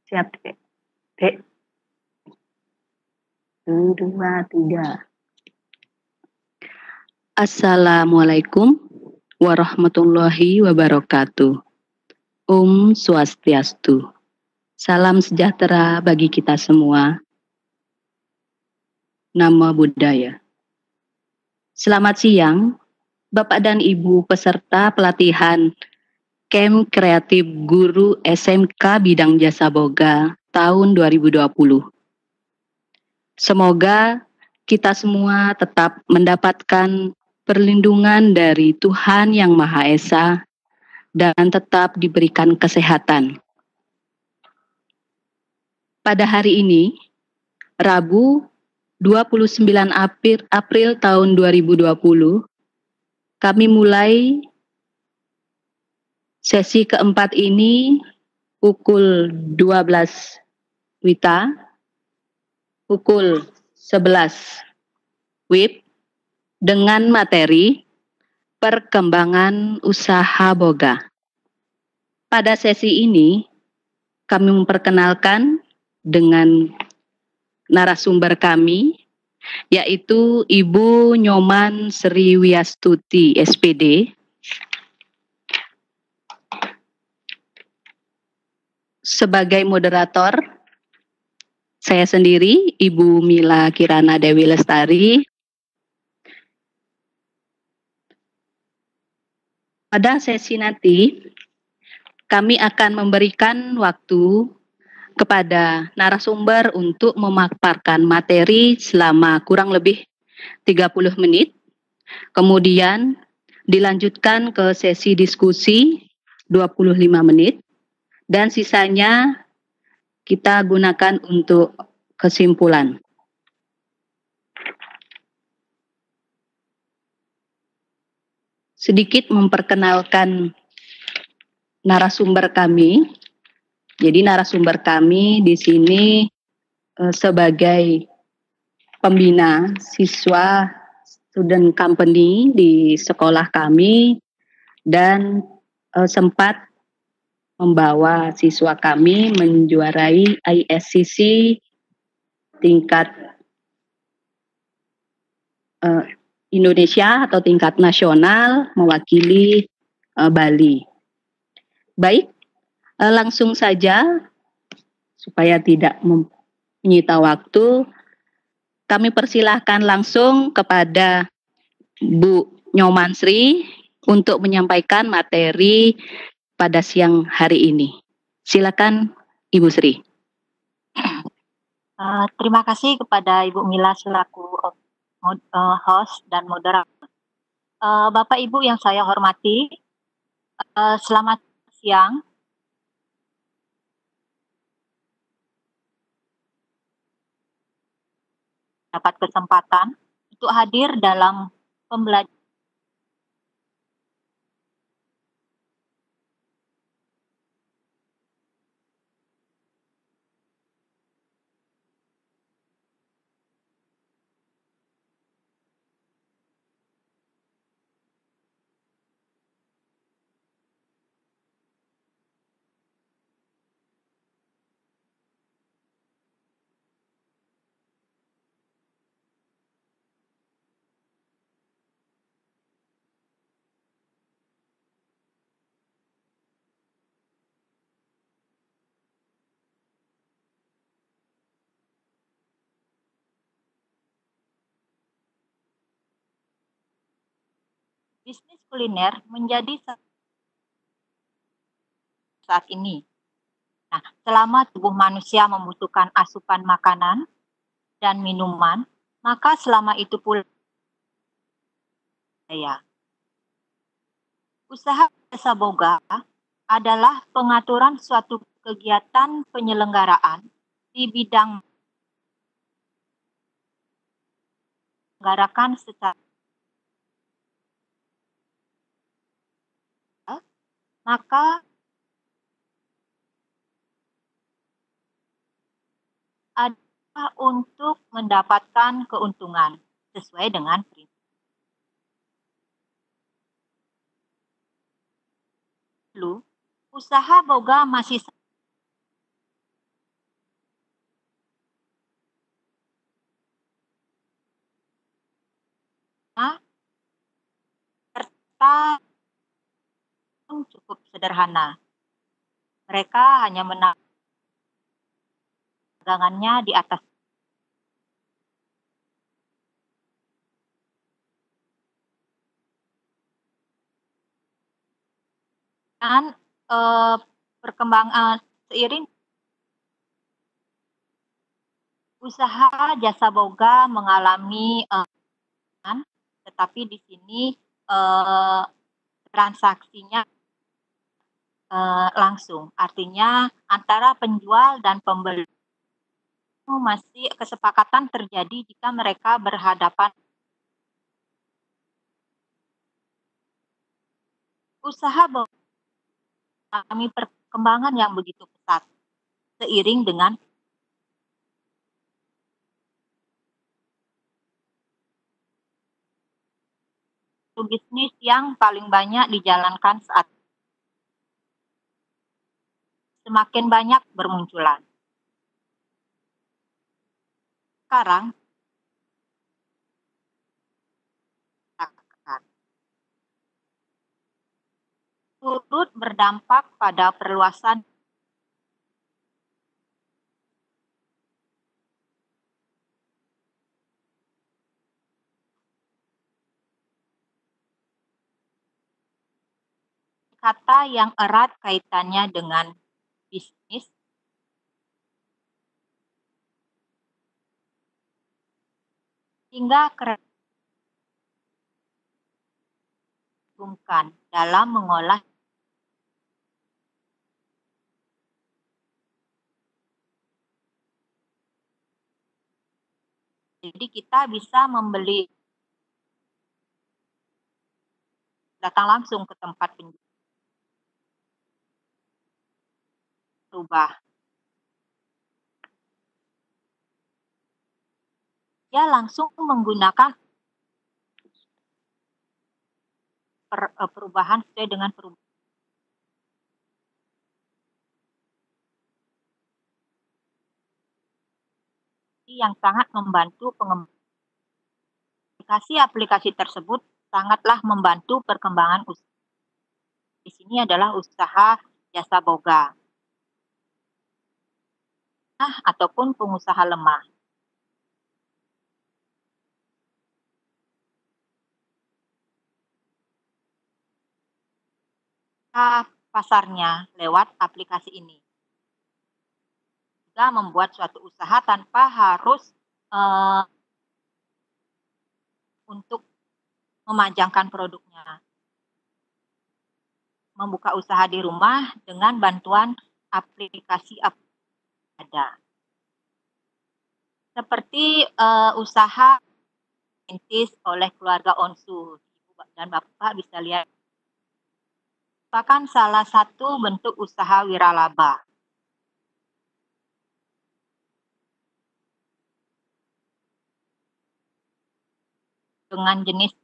Siap, Dek. Dek, 1, 2, 3. Assalamualaikum warahmatullahi wabarakatuh. Om Swastiastu. Salam sejahtera bagi kita semua. Namo Buddhaya. Selamat siang, Bapak dan Ibu peserta pelatihan Camp Kreatif Guru SMK Bidang Jasa Boga tahun 2020. Semoga kita semua tetap mendapatkan perlindungan dari Tuhan Yang Maha Esa dan tetap diberikan kesehatan. Pada hari ini, Rabu 29 April tahun 2020, kami mulai sesi keempat ini pukul 12 WITA, pukul 11 WIB, dengan materi perkembangan usaha boga. Pada sesi ini, kami memperkenalkan dengan narasumber kami, yaitu Ibu Nyoman Sri Wiastuti, SPD. Sebagai moderator, saya sendiri, Ibu Mila Kirana Dewi Lestari. Pada sesi nanti, kami akan memberikan waktu kepada narasumber untuk memaparkan materi selama kurang lebih 30 menit. Kemudian dilanjutkan ke sesi diskusi 25 menit. Dan sisanya kita gunakan untuk kesimpulan. Sedikit memperkenalkan narasumber kami. Jadi narasumber kami di sini sebagai pembina siswa student company di sekolah kami dan sempat membawa siswa kami menjuarai ISCC tingkat Indonesia atau tingkat nasional mewakili Bali. Baik, langsung saja supaya tidak menyita waktu, kami persilahkan langsung kepada Bu Nyoman Sri untuk menyampaikan materi pada siang hari ini. Silakan Ibu Sri. Terima kasih kepada Ibu Mila selaku host dan moderator. Bapak Ibu yang saya hormati, selamat siang. Dapat kesempatan untuk hadir dalam pembelajaran bisnis kuliner menjadi saat ini. Nah, selama tubuh manusia membutuhkan asupan makanan dan minuman, maka selama itu pula usaha jasa boga adalah pengaturan suatu kegiatan penyelenggaraan di bidang menyelenggarakan secara maka adalah untuk mendapatkan keuntungan sesuai dengan prinsip. Usaha boga masih serta pun cukup sederhana. Mereka hanya menaruh dagangannya di atas dan perkembangan seiring usaha jasa boga mengalami tetapi di sini transaksinya langsung, artinya antara penjual dan pembeli masih kesepakatan terjadi jika mereka berhadapan. Usaha mengalami perkembangan yang begitu pesat seiring dengan bisnis yang paling banyak dijalankan saat semakin banyak bermunculan. Sekarang turut berdampak pada perluasan kata yang erat kaitannya dengan bisnis hingga kerumkan dalam mengolah jadi kita bisa membeli datang langsung ke tempat penjual berubah. Dia langsung menggunakan perubahan sesuai dengan perubahan yang sangat membantu pengembangan. Aplikasi tersebut sangatlah membantu perkembangan usaha. Di sini adalah usaha jasa boga ataupun pengusaha lemah. Pasarnya lewat aplikasi ini juga membuat suatu usaha tanpa harus untuk memajangkan produknya. Membuka usaha di rumah dengan bantuan aplikasi ada. Seperti usaha rintis oleh keluarga Onsu. Ibu dan Bapak bisa lihat. Merupakan salah satu bentuk usaha wiralaba. Dengan jenis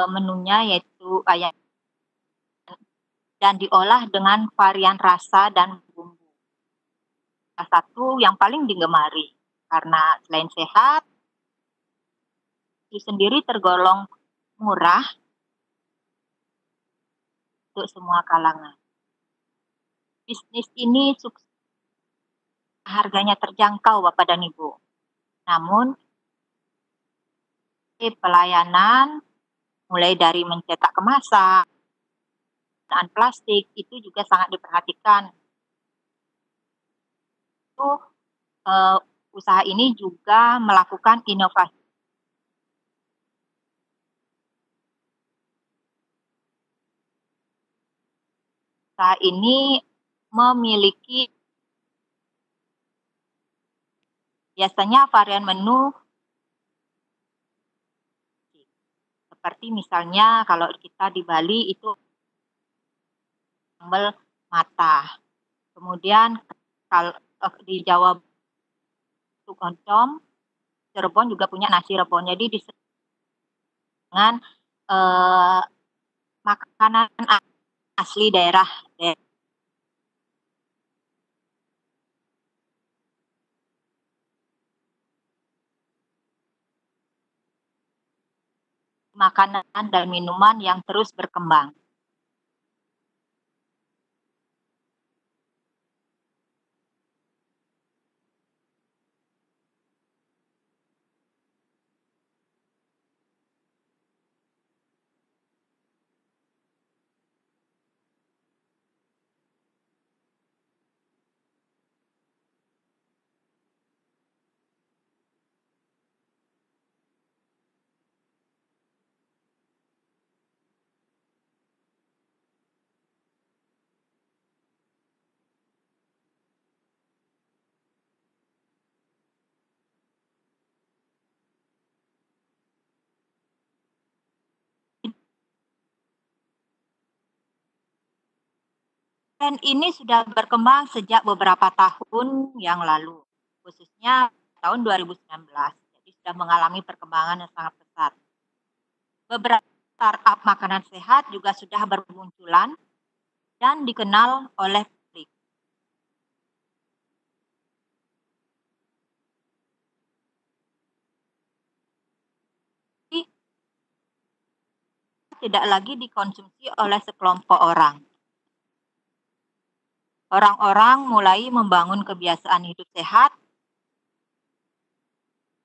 menunya yaitu ayam dan diolah dengan varian rasa dan bumbu. Salah satu yang paling digemari karena selain sehat, itu sendiri tergolong murah untuk semua kalangan. Bisnis ini sukses, harganya terjangkau Bapak dan Ibu. Namun pelayanan mulai dari mencetak kemasan, penggunaan plastik itu juga sangat diperhatikan. Itu usaha ini juga melakukan inovasi. Usaha ini memiliki biasanya varian menu seperti misalnya kalau kita di Bali itu sambal mata. Kemudian kalau di Jawa itu oncom, Cirebon juga punya nasi rebon. Jadi dengan makanan asli daerah. makanan dan minuman yang terus berkembang. Tren ini sudah berkembang sejak beberapa tahun yang lalu, khususnya tahun 2019. Jadi sudah mengalami perkembangan yang sangat pesat. Beberapa startup makanan sehat juga sudah bermunculan dan dikenal oleh publik. Tidak lagi dikonsumsi oleh sekelompok orang. Orang-orang mulai membangun kebiasaan hidup sehat,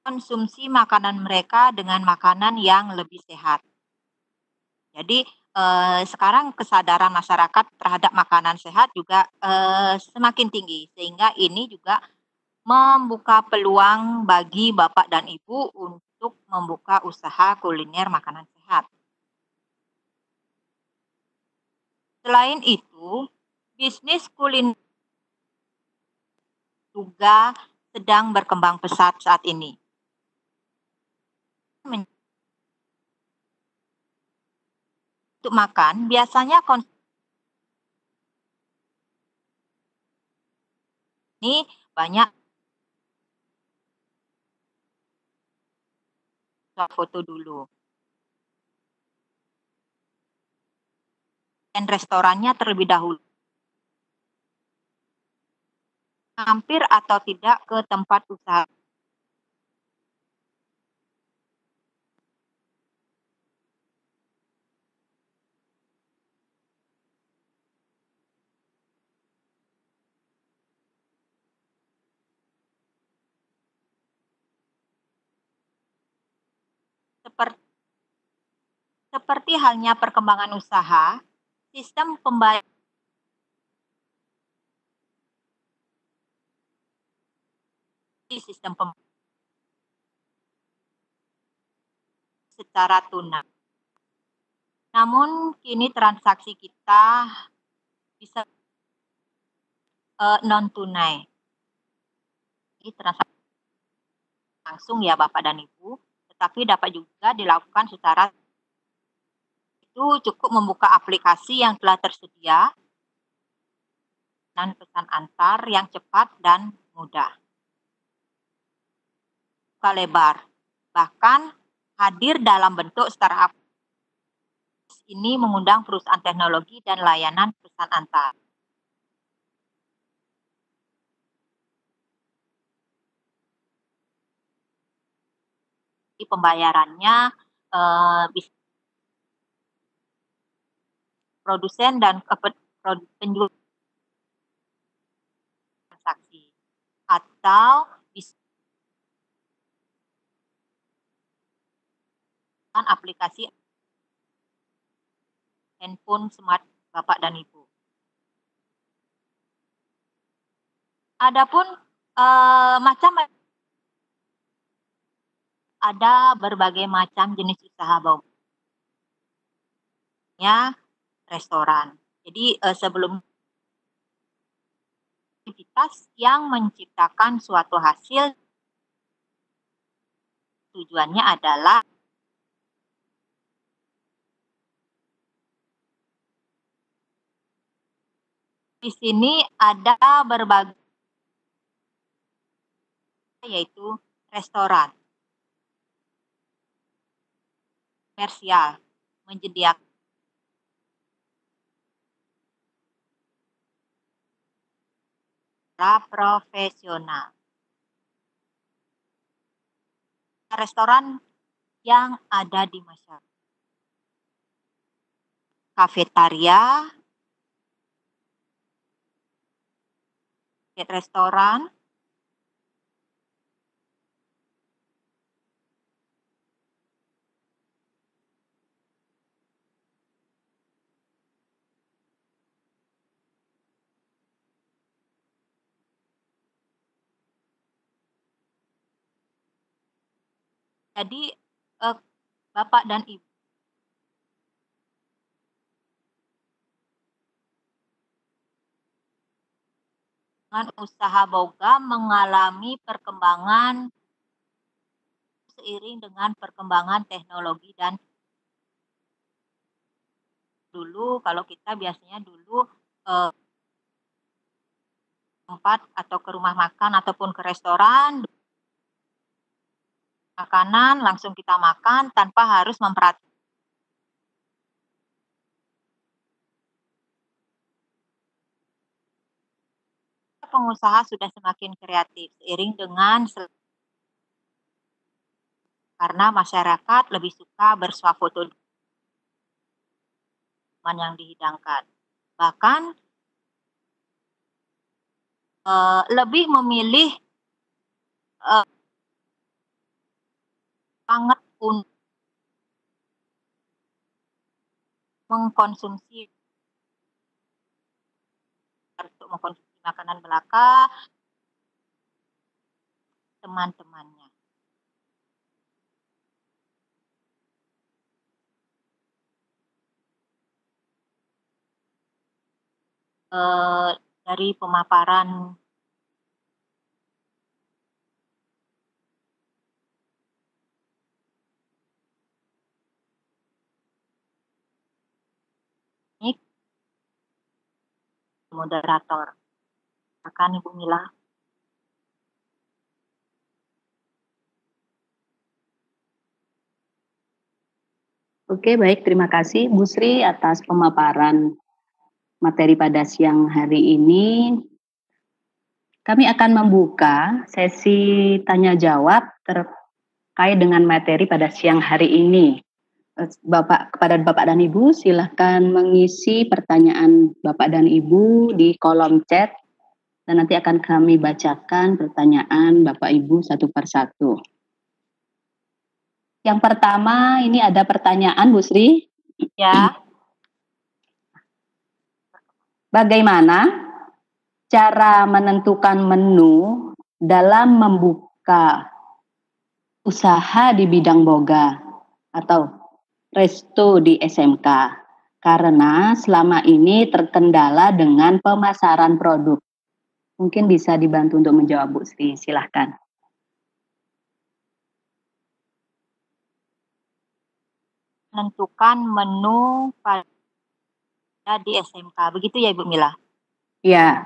konsumsi makanan mereka dengan makanan yang lebih sehat. Jadi sekarang kesadaran masyarakat terhadap makanan sehat juga semakin tinggi, sehingga ini juga membuka peluang bagi bapak dan ibu untuk membuka usaha kuliner makanan sehat. Selain itu, bisnis kuliner juga sedang berkembang pesat saat ini. Untuk makan, biasanya ini banyak foto dulu. Dan restorannya terlebih dahulu. Hampir atau tidak ke tempat usaha. Seperti halnya perkembangan usaha, sistem pembayaran secara tunai. Namun kini transaksi kita bisa non tunai. Ini transaksi langsung ya Bapak dan Ibu, tetapi dapat juga dilakukan secara itu cukup membuka aplikasi yang telah tersedia dan pesan antar yang cepat dan mudah. Buka lebar, bahkan hadir dalam bentuk startup ini mengundang perusahaan teknologi dan layanan pesan antar. Pembayarannya bisa produsen dan penjual transaksi atau bisa aplikasi handphone smart Bapak dan Ibu. Adapun ada berbagai macam jenis usaha baunya restoran. Jadi sebelum aktivitas yang menciptakan suatu hasil, tujuannya adalah di sini ada berbagai, yaitu restoran, komersial, menyediakan profesional. Restoran yang ada di masyarakat. kafetaria, restoran, jadi Bapak dan Ibu dengan usaha boga mengalami perkembangan seiring dengan perkembangan teknologi dan dulu kalau kita biasanya dulu tempat atau ke rumah makan ataupun ke restoran makanan langsung kita makan tanpa harus memperhatikan pengusaha sudah semakin kreatif seiring dengan karena masyarakat lebih suka bersuah foto yang dihidangkan. Bahkan lebih memilih sangat untuk mengkonsumsi makanan belaka teman-temannya. Dari pemaparan moderator. Silakan Ibu Mila. Oke, baik. Terima kasih Bu Sri atas pemaparan materi pada siang hari ini. Kami akan membuka sesi tanya jawab terkait dengan materi pada siang hari ini. Kepada Bapak dan Ibu, silakan mengisi pertanyaan Bapak dan Ibu di kolom chat dan nanti akan kami bacakan pertanyaan Bapak Ibu satu persatu. Yang pertama, ini ada pertanyaan Bu Sri. Ya. Bagaimana cara menentukan menu dalam membuka usaha di bidang boga atau resto di SMK? Karena selama ini terkendala dengan pemasaran produk. Mungkin bisa dibantu untuk menjawab Bu Sri, silahkan. Menentukan menu pada di SMK, begitu ya Ibu Mila? Ya.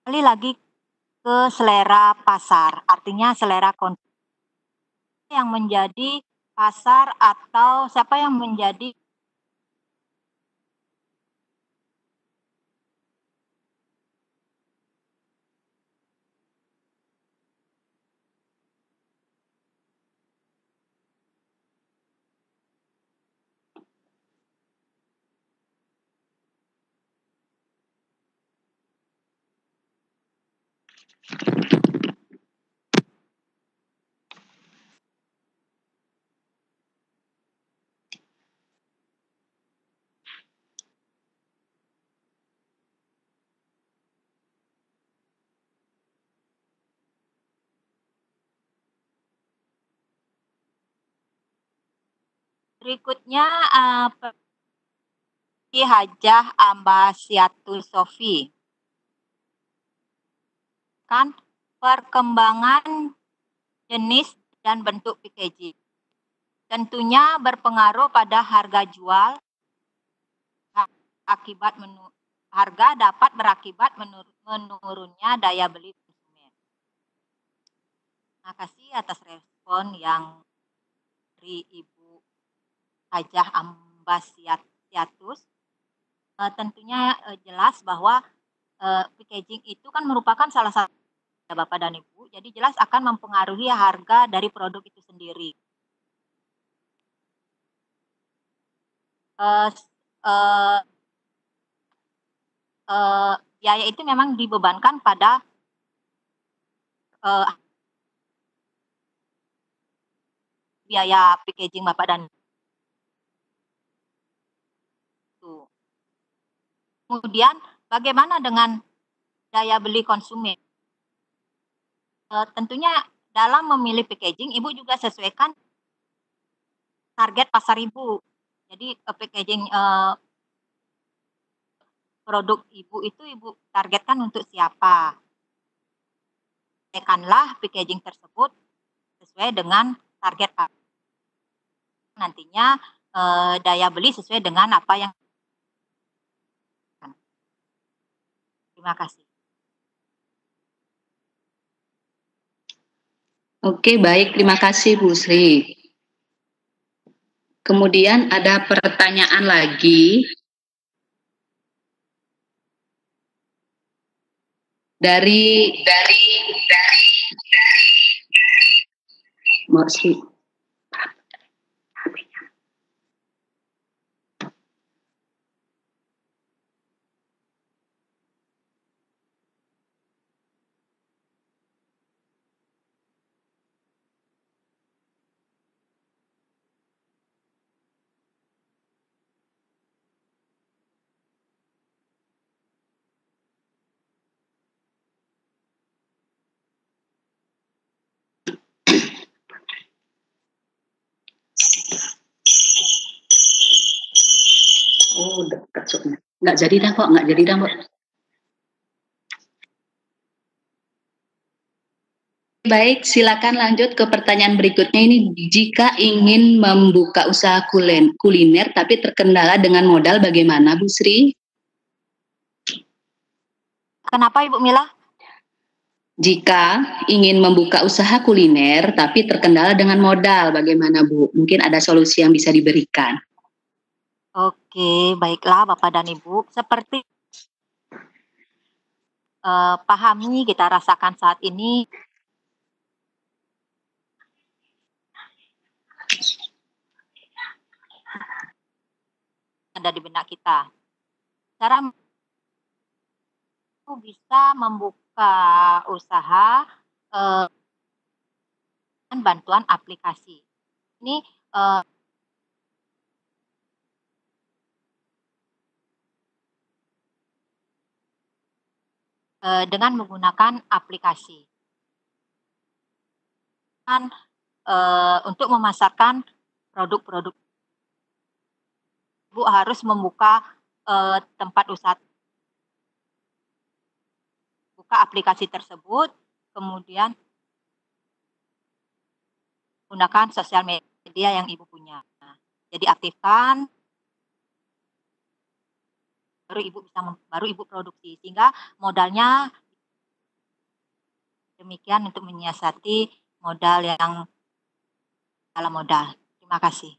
Kembali lagi ke selera pasar, artinya selera konsumen yang menjadi pasar atau siapa yang menjadi berikutnya Hajah Ambasyatu Sofi. Kan perkembangan jenis dan bentuk packaging. Tentunya berpengaruh pada harga jual. Harga dapat berakibat menurunnya daya beli konsumen. Terima kasih atas respon yang dari Ibu Hajah Ambasyatus. Tentunya jelas bahwa packaging itu kan merupakan salah satu Bapak dan Ibu, jadi jelas akan mempengaruhi harga dari produk itu sendiri. eh, eh, biaya itu memang dibebankan pada biaya packaging Bapak dan itu. Kemudian bagaimana dengan daya beli konsumen? Tentunya dalam memilih packaging, Ibu juga sesuaikan target pasar Ibu. Jadi packaging produk Ibu itu Ibu targetkan untuk siapa? Sesuaikanlah packaging tersebut sesuai dengan target nantinya daya beli sesuai dengan apa yang. Terima kasih. Oke, baik. Terima kasih, Bu Sri. Kemudian ada pertanyaan lagi dari Mbak Sri. Oh, dekat soalnya. Nggak jadi dah kok, nggak jadi dah, Mbak. Baik, silakan lanjut ke pertanyaan berikutnya. Ini jika ingin membuka usaha kuliner tapi terkendala dengan modal, bagaimana, Bu Sri? Kenapa Ibu Mila? Jika ingin membuka usaha kuliner tapi terkendala dengan modal, bagaimana, Bu? Mungkin ada solusi yang bisa diberikan. Oke, baiklah Bapak dan Ibu. Seperti pahami kita rasakan saat ini, ada di benak kita. Cara bisa membuka usaha dengan bantuan aplikasi. Ini dengan menggunakan aplikasi. Dan untuk memasarkan produk-produk, Ibu harus membuka tempat usaha, buka aplikasi tersebut, kemudian gunakan sosial media yang Ibu punya. Jadi aktifkan, baru Ibu produksi, sehingga modalnya demikian untuk menyiasati modal yang dalam modal. Terima kasih.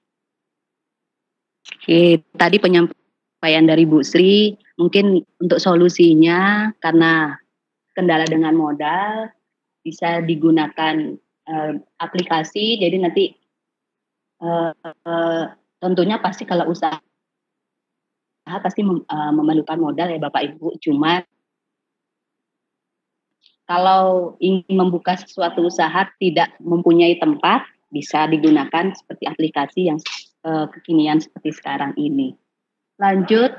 Oke, tadi penyampaian dari Bu Sri, mungkin untuk solusinya karena kendala dengan modal bisa digunakan aplikasi. Jadi nanti tentunya pasti kalau usaha pasti memerlukan modal ya Bapak Ibu. Cuma kalau ingin membuka sesuatu usaha tidak mempunyai tempat, bisa digunakan seperti aplikasi yang kekinian seperti sekarang ini. Lanjut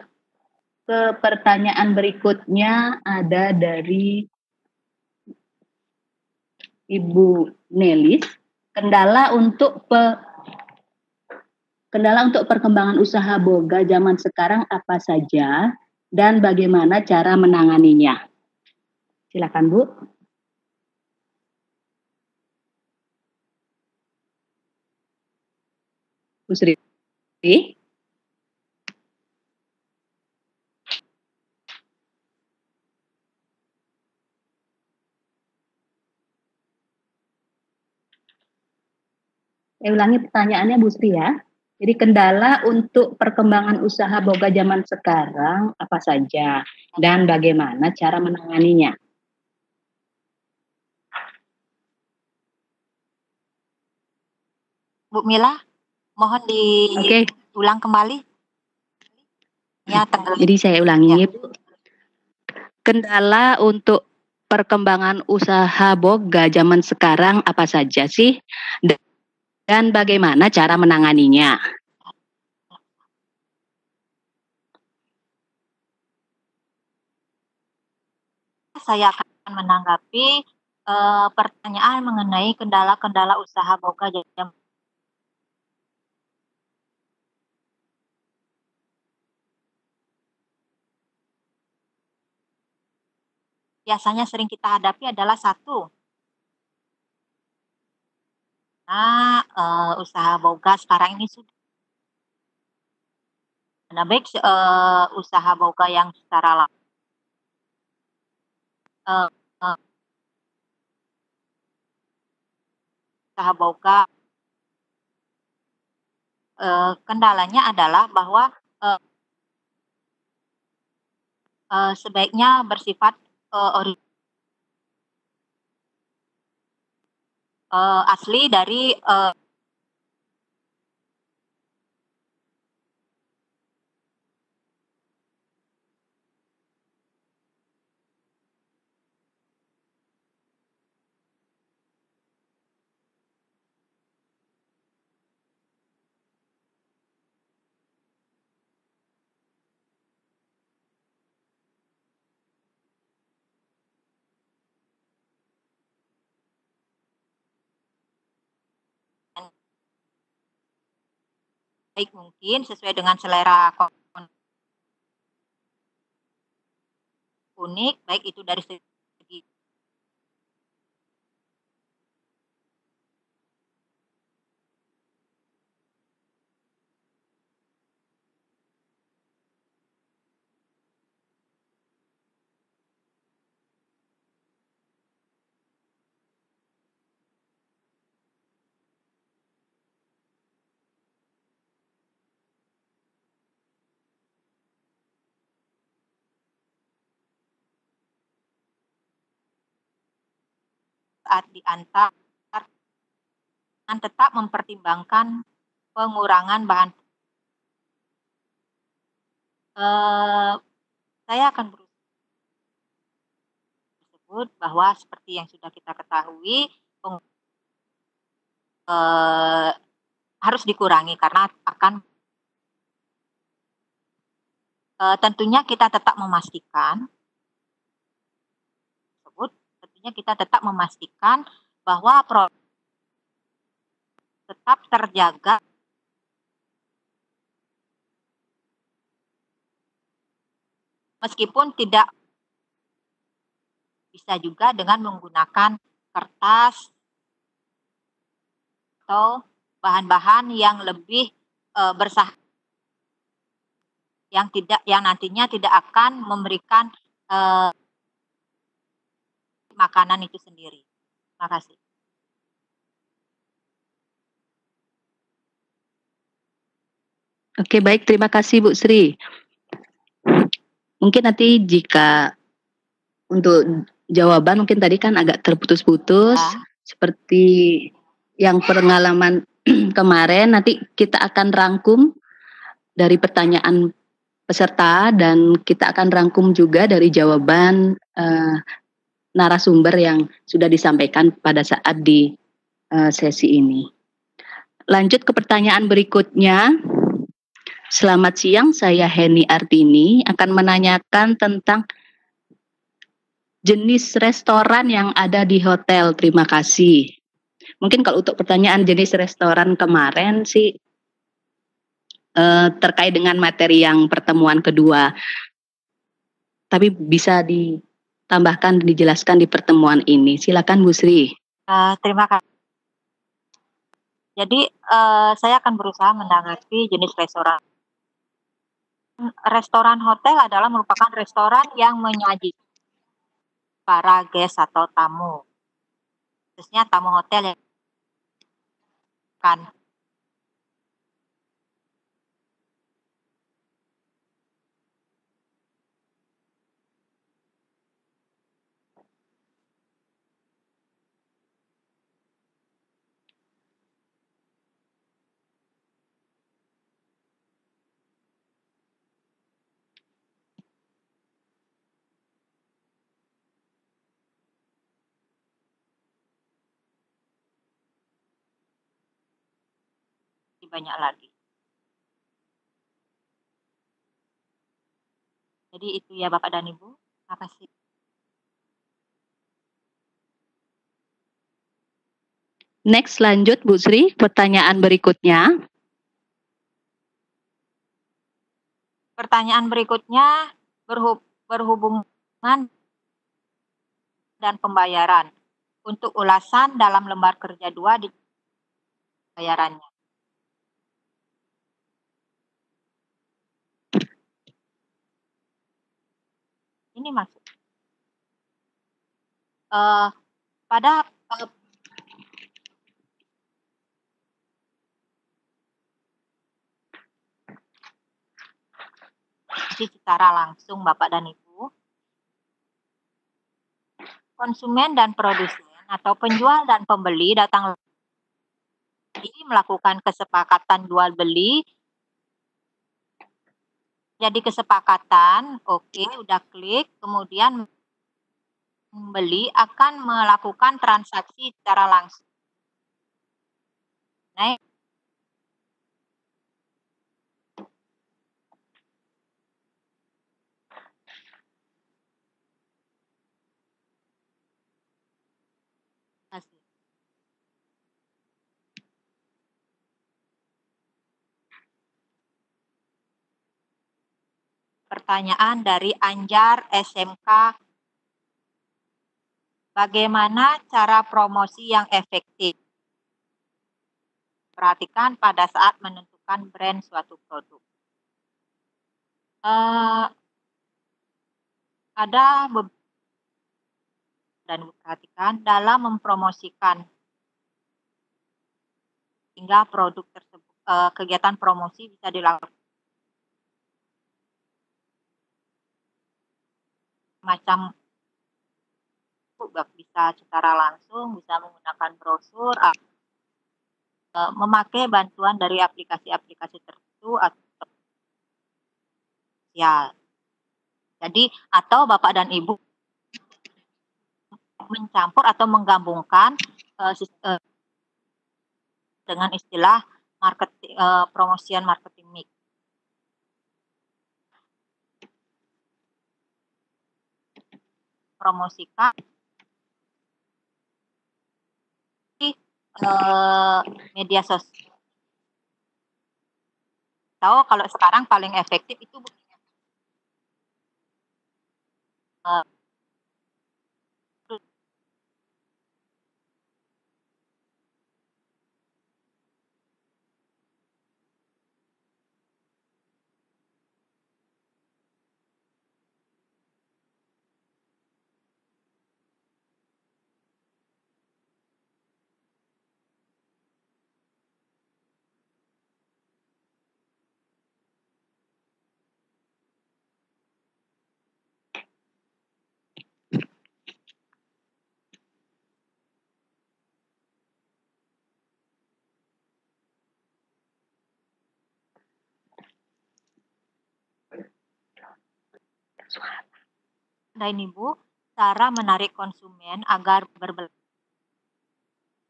ke pertanyaan berikutnya, ada dari Ibu Nelis. Kendala untuk perkembangan usaha boga zaman sekarang apa saja dan bagaimana cara menanganinya? Silakan, Bu. Bu Sri. Saya ulangi pertanyaannya Bu Sri ya. Jadi kendala untuk perkembangan usaha boga zaman sekarang apa saja dan bagaimana cara menanganinya? Bu Mila, mohon diulang kembali. Ya, tenggelam. Jadi saya ulangi, Ya. Bu. Kendala untuk perkembangan usaha boga zaman sekarang apa saja sih? Dan bagaimana cara menanganinya? Saya akan menanggapi pertanyaan mengenai kendala-kendala usaha boga zaman. Biasanya sering kita hadapi adalah satu, usaha boga sekarang ini sudah baik usaha boga yang secara uh, usaha boga kendalanya adalah bahwa sebaiknya bersifat asli dari baik mungkin sesuai dengan selera unik, baik itu dari segi saat diantar dan tetap mempertimbangkan pengurangan bahan. Saya akan berusaha tersebut bahwa seperti yang sudah kita ketahui harus dikurangi karena akan tentunya kita tetap memastikan bahwa tetap terjaga meskipun tidak bisa juga dengan menggunakan kertas atau bahan-bahan yang lebih yang nantinya tidak akan memberikan makanan itu sendiri. Terima kasih. Oke, baik, terima kasih Bu Sri. Mungkin nanti jika untuk jawaban mungkin tadi kan agak terputus-putus, seperti yang pengalaman kemarin, nanti kita akan rangkum dari pertanyaan peserta dan kita akan rangkum juga dari jawaban narasumber yang sudah disampaikan pada saat di sesi ini. Lanjut ke pertanyaan berikutnya. Selamat siang, saya Heni Artini akan menanyakan tentang jenis restoran yang ada di hotel. Terima kasih. Mungkin kalau untuk pertanyaan jenis restoran kemarin sih terkait dengan materi yang pertemuan kedua. Tapi bisa ditambahkan, dijelaskan di pertemuan ini. Silakan Bu Sri. Terima kasih. Jadi saya akan berusaha menanggapi jenis restoran. Restoran hotel adalah merupakan restoran yang menyajikan para guest atau tamu, khususnya tamu hotel yang kan banyak lagi. Jadi itu ya Bapak dan Ibu. Terima kasih. Next, lanjut Bu Sri, pertanyaan berikutnya. Pertanyaan berikutnya berhubungan dan pembayaran. Untuk ulasan dalam lembar kerja 2 di bayarannya. Ini maksud. Pada secara langsung Bapak dan Ibu, konsumen dan produsen atau penjual dan pembeli datang melakukan kesepakatan jual beli. Jadi kesepakatan, oke, udah klik, kemudian pembeli akan melakukan transaksi secara langsung. Nah, pertanyaan dari Anjar SMK. Bagaimana cara promosi yang efektif? Perhatikan pada saat menentukan brand suatu produk. Ada dan perhatikan dalam mempromosikan hingga produk tersebut, kegiatan promosi bisa dilakukan macam bisa secara langsung, bisa menggunakan brosur, memakai bantuan dari aplikasi-aplikasi tertentu atau ya. Jadi atau Bapak dan Ibu mencampur atau menggabungkan dengan istilah marketing, promosian marketing mix. Promosikan media sosial. Tahu kalau sekarang paling efektif itu dan Ibu, cara menarik konsumen agar berbelanja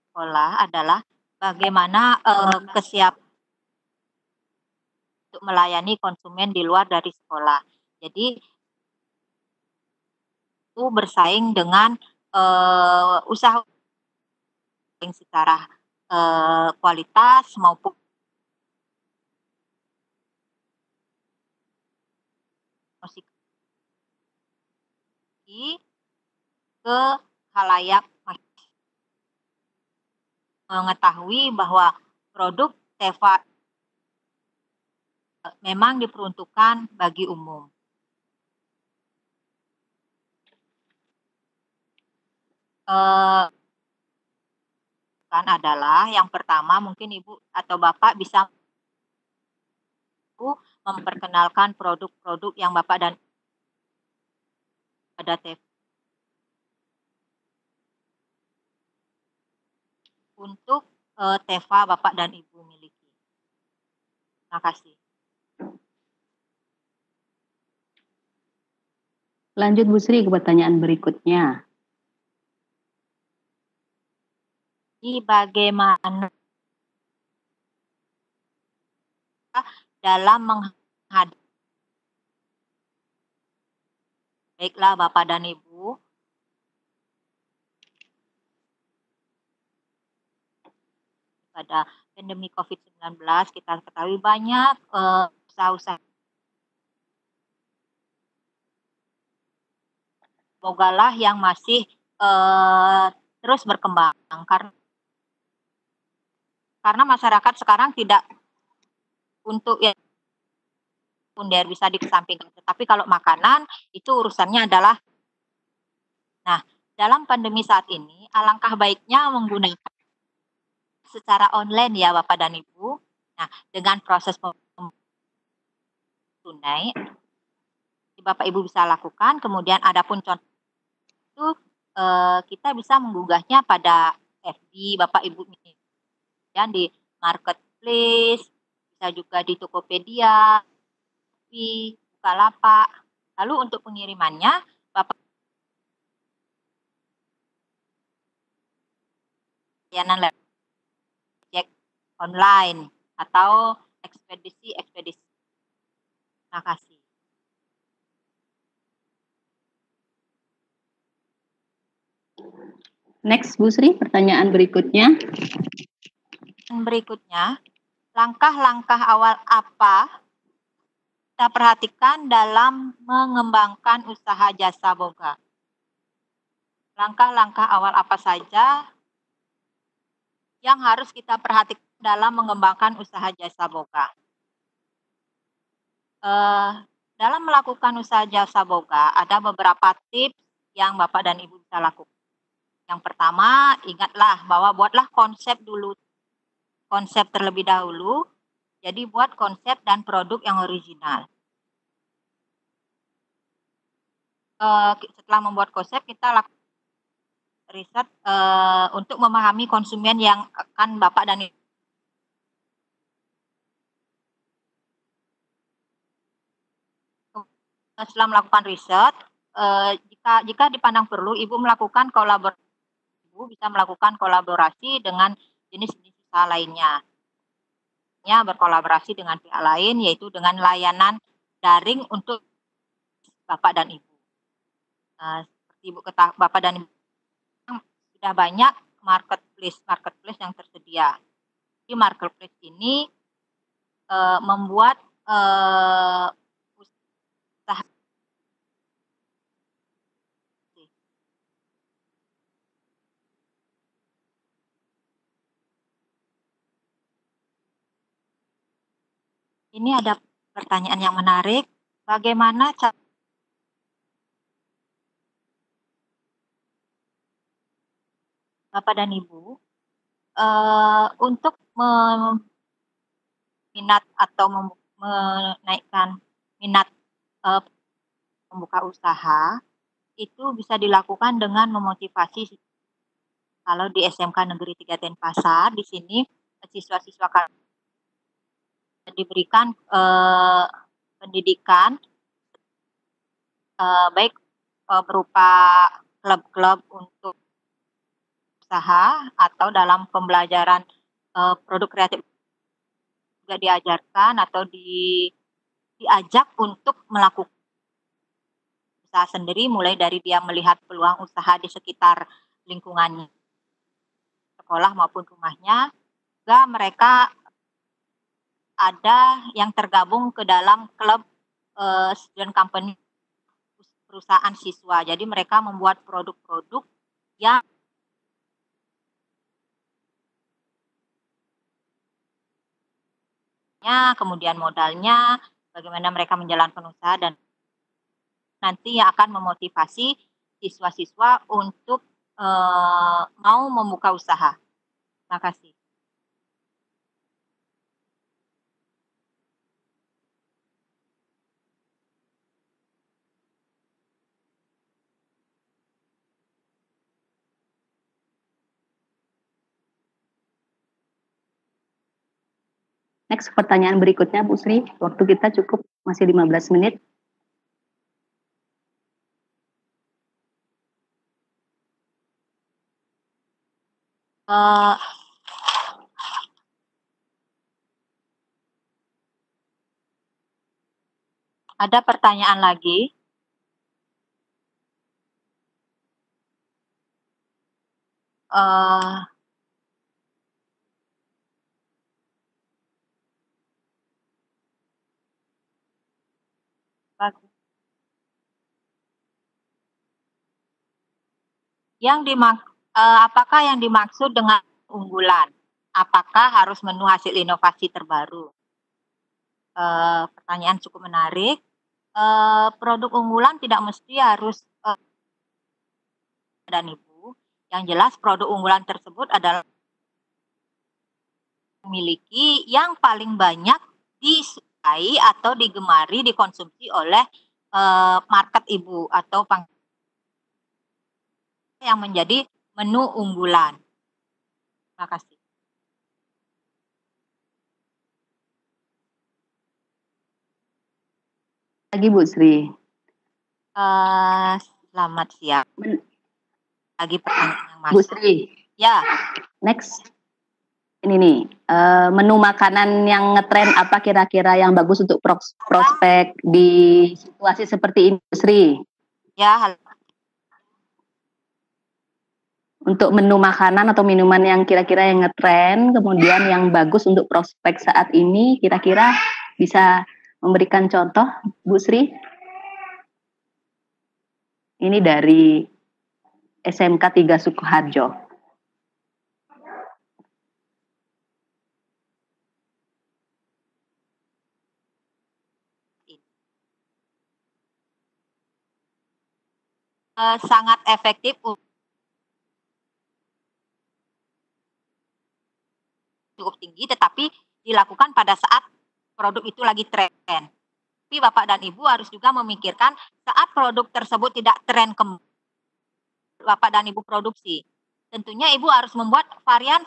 sekolah adalah bagaimana kesiapan untuk melayani konsumen di luar dari sekolah. Jadi itu bersaing dengan usaha yang secara kualitas maupun ke khalayak mengetahui bahwa produk Teva memang diperuntukkan bagi umum. Kan adalah yang pertama mungkin Ibu atau Bapak bisa memperkenalkan produk-produk yang Bapak dan ada Teva untuk Teva Bapak dan Ibu miliki. Terima kasih. Lanjut Bu Sri ke pertanyaan berikutnya. Bagaimana dalam menghadapi. Baiklah Bapak dan Ibu, pada pandemi COVID-19 kita ketahui banyak usaha-usaha. Semogalah yang masih terus berkembang karena masyarakat sekarang tidak untuk ya sekunder bisa dikesampingkan. Tetapi kalau makanan itu urusannya adalah, nah dalam pandemi saat ini alangkah baiknya menggunakan secara online ya Bapak dan Ibu. Nah dengan proses tunai Bapak Ibu bisa lakukan. Kemudian adapun contoh itu kita bisa menggugahnya pada FB Bapak Ibu, kemudian di marketplace, bisa juga di Tokopedia, di Bukalapak. Lalu untuk pengirimannya Bapak layanan cek online atau ekspedisi. Terima kasih. Next, Bu Sri, pertanyaan berikutnya. Langkah-langkah awal apa kita perhatikan dalam mengembangkan usaha jasa boga? Langkah-langkah awal apa saja yang harus kita perhatikan dalam mengembangkan usaha jasa boga? Dalam melakukan usaha jasa boga, ada beberapa tips yang Bapak dan Ibu bisa lakukan. Yang pertama, ingatlah bahwa buatlah konsep terlebih dahulu. Jadi buat konsep dan produk yang original. Setelah membuat konsep, kita lakukan riset untuk memahami konsumen yang akan Bapak dan Ibu. Setelah melakukan riset, jika dipandang perlu, Ibu melakukan kolaborasi. Ibu bisa melakukan kolaborasi dengan jenis-jenis usaha lainnya. Berkolaborasi dengan pihak lain, yaitu dengan layanan daring untuk Bapak dan Ibu. Seperti Ibu ketahui, Bapak dan Ibu sudah banyak marketplace yang tersedia. Di marketplace ini membuat usaha. Ini ada pertanyaan yang menarik. Bagaimana cara Bapak dan Ibu untuk minat atau menaikkan minat membuka usaha itu bisa dilakukan dengan memotivasi. Kalau di SMK Negeri 3 Denpasar, di sini siswa-siswa diberikan pendidikan baik berupa klub-klub untuk usaha atau dalam pembelajaran produk kreatif juga diajarkan atau diajak untuk melakukan usaha sendiri, mulai dari dia melihat peluang usaha di sekitar lingkungannya, sekolah maupun rumahnya, juga mereka ada yang tergabung ke dalam klub student company perusahaan siswa. Jadi mereka membuat produk-produk yang kemudian modalnya, bagaimana mereka menjalankan usaha, dan nanti yang akan memotivasi siswa-siswa untuk mau membuka usaha. Terima kasih. Next, pertanyaan berikutnya Bu Sri. Waktu kita cukup, masih 15 menit. Ada pertanyaan lagi? Eh, apakah yang dimaksud dengan unggulan? Apakah harus menu hasil inovasi terbaru? Pertanyaan cukup menarik. Produk unggulan tidak mesti harus dan Ibu. Yang jelas produk unggulan tersebut adalah memiliki yang paling banyak disukai atau digemari dikonsumsi oleh market Ibu atau yang menjadi menu unggulan. Terima kasih. Lagi Bu Sri. Selamat siang. Lagi pertanyaan yang masuk. Bu Sri. Ya. Next. Ini nih, menu makanan yang ngetren apa kira-kira yang bagus untuk prospek di situasi seperti ini, Bu Sri? Ya, halo. Untuk menu makanan atau minuman yang kira-kira yang ngetren, kemudian yang bagus untuk prospek saat ini, kira-kira bisa memberikan contoh, Bu Sri? Ini dari SMK 3 Sukoharjo. Sangat efektif cukup tinggi, tetapi dilakukan pada saat produk itu lagi tren. Tapi Bapak dan Ibu harus juga memikirkan saat produk tersebut tidak tren Bapak dan Ibu produksi. Tentunya Ibu harus membuat varian.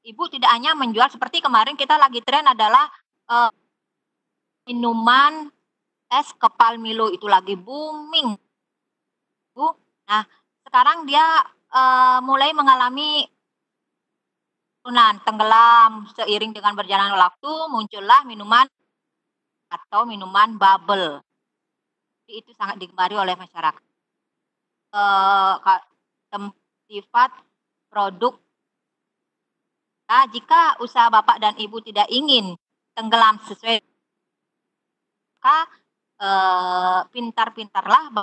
Ibu tidak hanya menjual seperti kemarin kita lagi tren adalah minuman es kepal Milo itu lagi booming. Bu. Nah, sekarang dia mulai mengalami penurunan, tenggelam seiring dengan berjalannya waktu muncullah minuman atau minuman bubble. Itu sangat digemari oleh masyarakat. Sifat produk. Nah, jika usaha Bapak dan Ibu tidak ingin tenggelam sesuai, maka pintar-pintarlah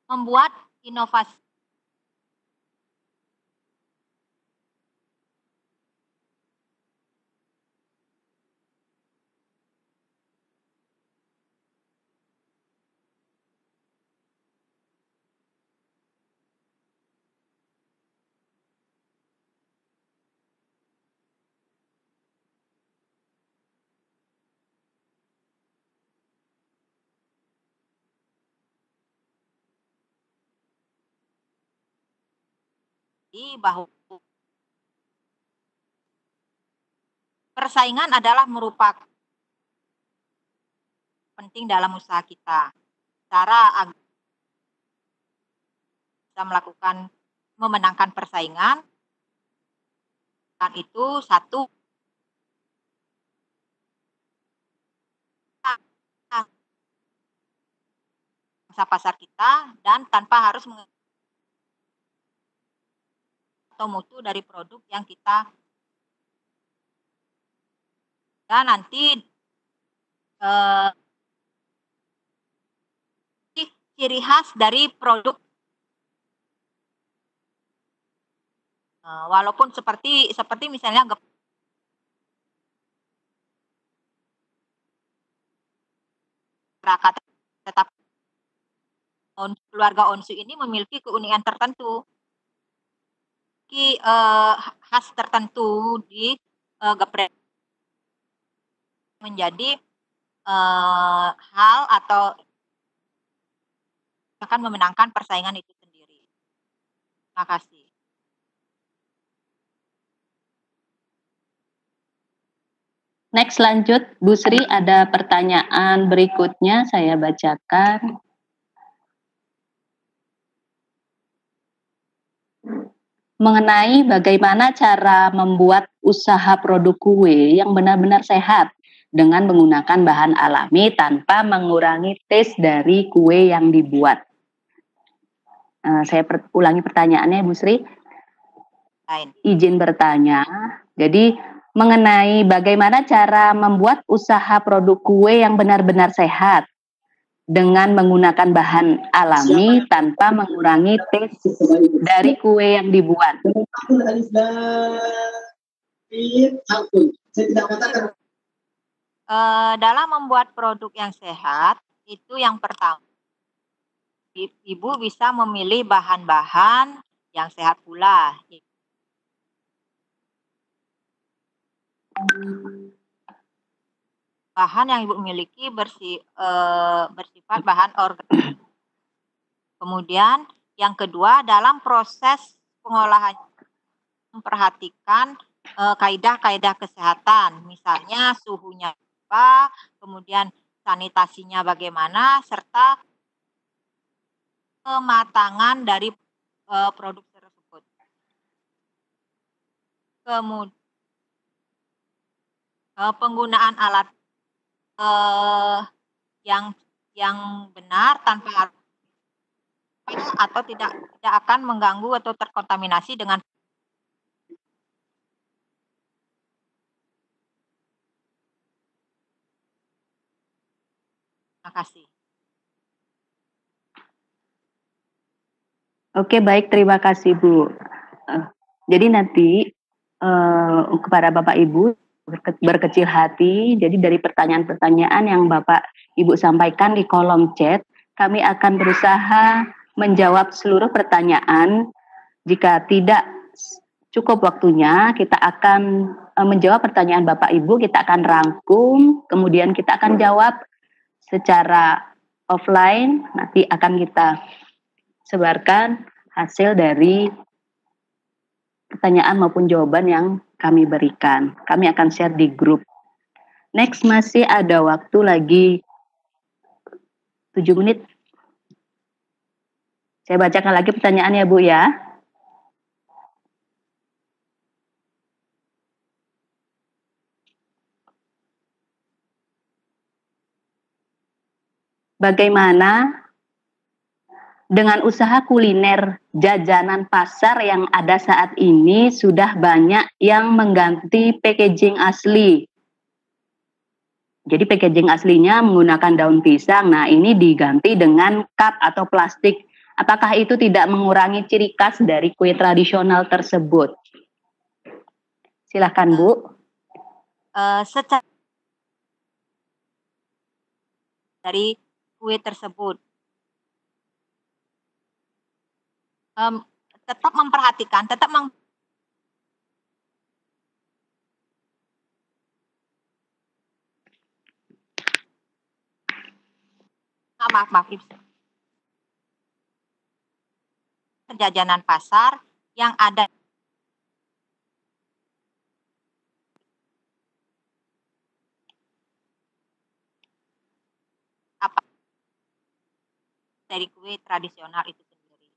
membuat inovasi. Bahwa persaingan adalah merupakan penting dalam usaha kita. Cara agar bisa melakukan memenangkan persaingan dan itu satu pasar kita dan tanpa harus atau mutu dari produk yang kita dan nanti ciri khas dari produk walaupun seperti misalnya masyarakat tetap keluarga Onsu ini memiliki keunikan tertentu, khas tertentu di geprek menjadi hal atau akan memenangkan persaingan itu sendiri. Terima kasih. Next lanjut, Bu Sri ada pertanyaan berikutnya saya bacakan. mengenai bagaimana cara membuat usaha produk kue yang benar-benar sehat dengan menggunakan bahan alami tanpa mengurangi taste dari kue yang dibuat. Saya ulangi pertanyaannya, Bu Sri. Izin bertanya. Jadi mengenai bagaimana cara membuat usaha produk kue yang benar-benar sehat dengan menggunakan bahan alami tanpa mengurangi taste dari kue yang dibuat. Dalam membuat produk yang sehat, itu yang pertama, Ibu bisa memilih bahan-bahan yang sehat pula. Bahan yang Ibu miliki bersifat bahan organik. Kemudian yang kedua, dalam proses pengolahan memperhatikan kaidah-kaidah kesehatan, misalnya suhunya apa, kemudian sanitasinya bagaimana, serta kematangan dari produk tersebut. Kemudian penggunaan alat yang benar tanpa atau tidak akan mengganggu atau terkontaminasi dengan. Terima kasih. Oke, baik, terima kasih Bu. Jadi nanti kepada Bapak Ibu berkecil hati, jadi dari pertanyaan-pertanyaan yang Bapak Ibu sampaikan di kolom chat, kami akan berusaha menjawab seluruh pertanyaan. Jika tidak cukup waktunya, kita akan menjawab pertanyaan Bapak Ibu, kita akan rangkum, kemudian kita akan jawab secara offline, nanti akan kita sebarkan hasil dari pertanyaan maupun jawaban yang kami berikan. Kami akan share di grup. Next, masih ada waktu lagi 7 menit. Saya bacakan lagi pertanyaannya, Bu, ya. Bagaimana dengan usaha kuliner jajanan pasar yang ada saat ini? Sudah banyak yang mengganti packaging asli. Jadi packaging aslinya menggunakan daun pisang. Nah, ini diganti dengan cup atau plastik. Apakah itu tidak mengurangi ciri khas dari kue tradisional tersebut? Silakan, Bu. Secara dari kue tersebut, tetap memperhatikan, maaf, jajanan pasar yang ada apa dari kue tradisional itu sendiri.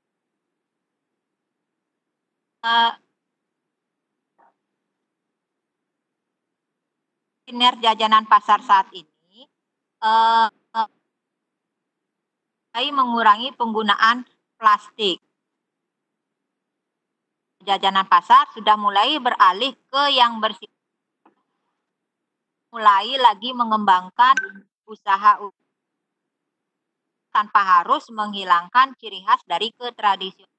Kuliner jajanan pasar saat ini mengurangi penggunaan plastik. Jajanan pasar sudah mulai beralih ke yang bersih, mulai lagi mengembangkan usaha tanpa harus menghilangkan ciri khas dari ketradisional.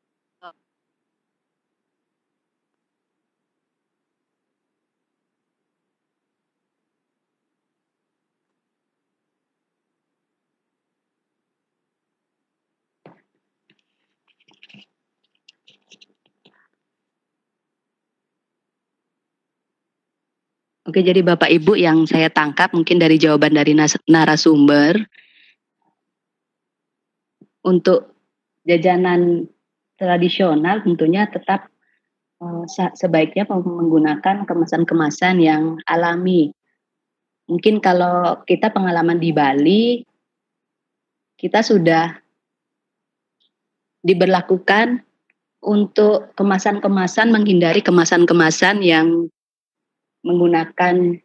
Oke, jadi Bapak Ibu yang saya tangkap mungkin dari jawaban dari narasumber, untuk jajanan tradisional tentunya tetap sebaiknya menggunakan kemasan-kemasan yang alami. Mungkin kalau kita pengalaman di Bali, kita sudah diberlakukan untuk kemasan-kemasan, menghindari kemasan-kemasan yang menggunakan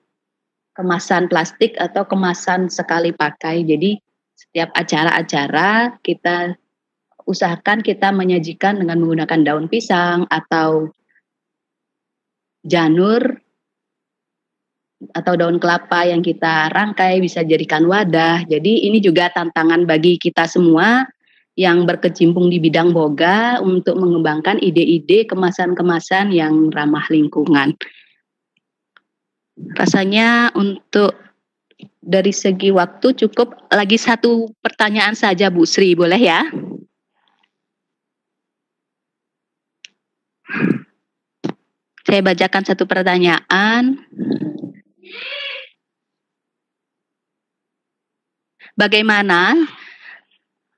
kemasan plastik atau kemasan sekali pakai. Jadi setiap acara-acara kita usahakan kita menyajikan dengan menggunakan daun pisang atau janur atau daun kelapa yang kita rangkai bisa jadikan wadah. Jadi ini juga tantangan bagi kita semua yang berkecimpung di bidang boga untuk mengembangkan ide-ide kemasan-kemasan yang ramah lingkungan. Rasanya untuk dari segi waktu cukup lagi satu pertanyaan saja Bu Sri, boleh ya? Saya bacakan satu pertanyaan. Bagaimana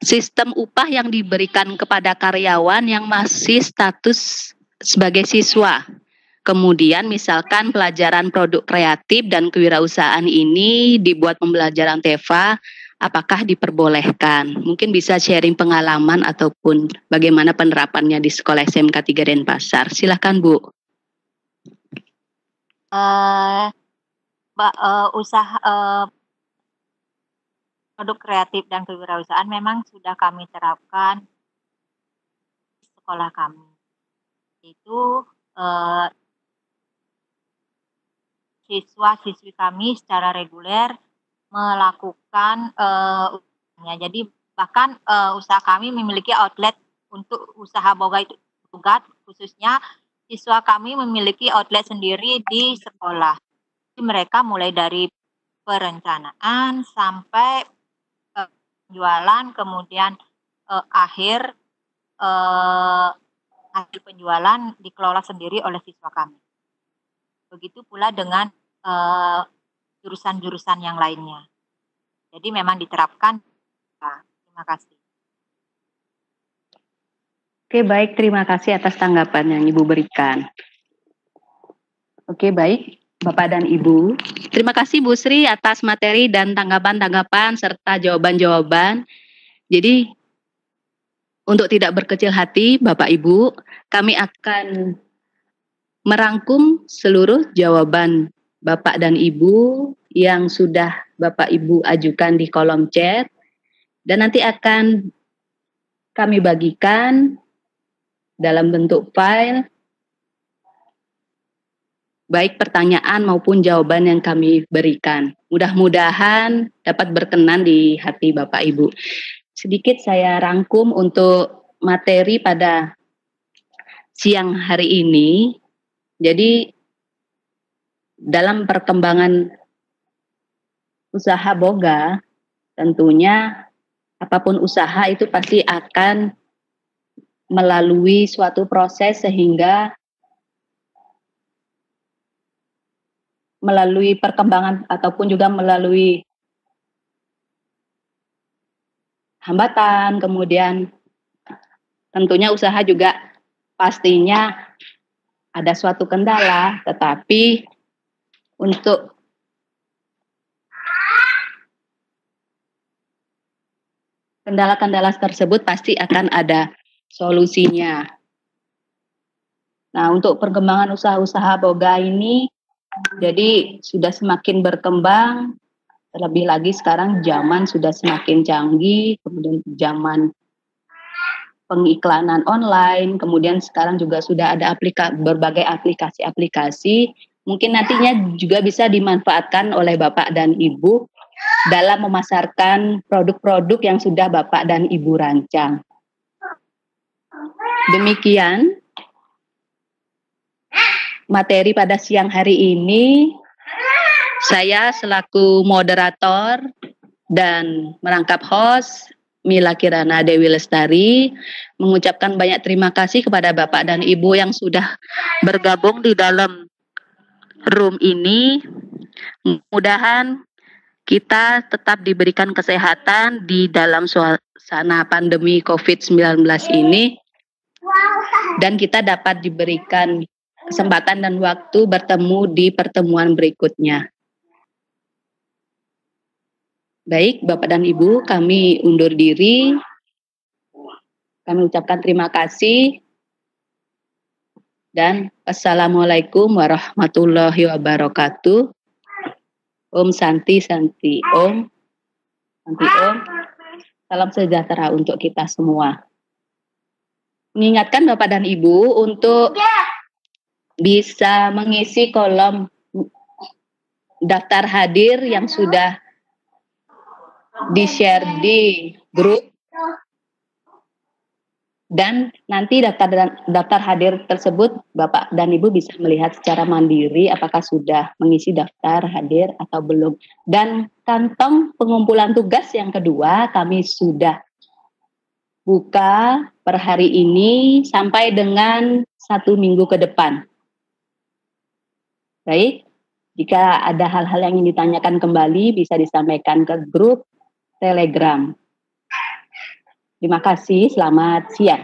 sistem upah yang diberikan kepada karyawan yang masih status sebagai siswa? Kemudian misalkan pelajaran produk kreatif dan kewirausahaan ini dibuat pembelajaran TEFA, apakah diperbolehkan? Mungkin bisa sharing pengalaman ataupun bagaimana penerapannya di sekolah SMK 3 Denpasar. Silakan Bu. Usaha produk kreatif dan kewirausahaan memang sudah kami terapkan di sekolah kami. Itu siswa-siswi kami secara reguler melakukan usahanya. Jadi bahkan usaha kami memiliki outlet untuk usaha boga itu juga, khususnya siswa kami memiliki outlet sendiri di sekolah. Jadi mereka mulai dari perencanaan sampai penjualan, kemudian hasil penjualan dikelola sendiri oleh siswa kami. Begitu pula dengan jurusan-jurusan yang lainnya. Jadi memang diterapkan. Nah, terima kasih. Oke, baik. Terima kasih atas tanggapan yang Ibu berikan. Oke, baik. Bapak dan Ibu. Terima kasih Bu Sri atas materi dan tanggapan-tanggapan serta jawaban-jawaban. Jadi, untuk tidak berkecil hati, Bapak Ibu, kami akan merangkum seluruh jawaban Bapak dan Ibu yang sudah Bapak Ibu ajukan di kolom chat, dan nanti akan kami bagikan dalam bentuk file, baik pertanyaan maupun jawaban yang kami berikan. Mudah-mudahan dapat berkenan di hati Bapak Ibu. Sedikit saya rangkum untuk materi pada siang hari ini. Jadi dalam perkembangan usaha boga, tentunya apapun usaha itu pasti akan melalui suatu proses sehingga melalui perkembangan ataupun juga melalui hambatan, kemudian tentunya usaha juga pastinya ada suatu kendala, tetapi untuk kendala-kendala tersebut pasti akan ada solusinya. Nah, untuk perkembangan usaha-usaha boga ini jadi sudah semakin berkembang, terlebih lagi sekarang zaman sudah semakin canggih, kemudian zaman pengiklanan online, kemudian sekarang juga sudah ada berbagai aplikasi-aplikasi, mungkin nantinya juga bisa dimanfaatkan oleh Bapak dan Ibu dalam memasarkan produk-produk yang sudah Bapak dan Ibu rancang. Demikian materi pada siang hari ini. Saya selaku moderator dan merangkap host, Mila Kirana Dewi Lestari, mengucapkan banyak terima kasih kepada Bapak dan Ibu yang sudah bergabung di dalam room ini. Mudah-mudahan kita tetap diberikan kesehatan di dalam suasana pandemi COVID-19 ini, dan kita dapat diberikan kesempatan dan waktu bertemu di pertemuan berikutnya. Baik, Bapak dan Ibu, kami undur diri. Kami ucapkan terima kasih. Dan Assalamualaikum warahmatullahi wabarakatuh. Om Santi Santi Om. Santi Om. Salam sejahtera untuk kita semua. Mengingatkan Bapak dan Ibu untuk bisa mengisi kolom daftar hadir yang sudah di-share di grup, dan nanti daftar hadir tersebut Bapak dan Ibu bisa melihat secara mandiri apakah sudah mengisi daftar hadir atau belum. Dan kantong pengumpulan tugas yang kedua kami sudah buka per hari ini sampai dengan 1 minggu ke depan. Baik, jika ada hal-hal yang ingin ditanyakan kembali bisa disampaikan ke grup Telegram. Terima kasih, selamat siang.